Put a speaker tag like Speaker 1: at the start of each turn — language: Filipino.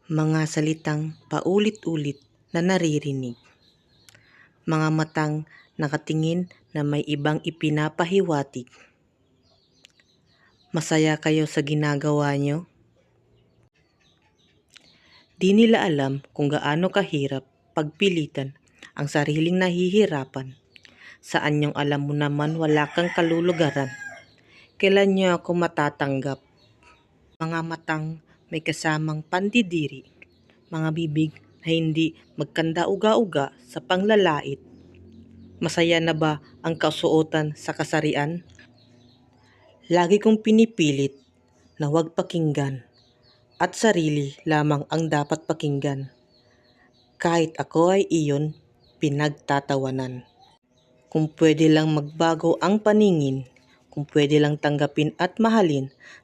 Speaker 1: Mga salitang paulit-ulit na naririnig. Mga matang nakatingin na may ibang ipinapahiwatig. Masaya kayo sa ginagawa nyo? Di nila alam kung gaano kahirap pagpilitan ang sariling nahihirapan. Saan nyong alam mo naman wala kang kalulugaran? Kailan nyo ako matatanggap? Mga matang may kasamang pandidiri. Mga bibig na hindi magkanda-uga-uga sa panglalait. Masaya na ba ang kasuotan sa kasarian? Lagi kong pinipilit na huwag pakinggan at sarili lamang ang dapat pakinggan. Kahit ako ay iyon pinagtatawanan. Kung pwede lang magbago ang paningin, kung pwede lang tanggapin at mahalin,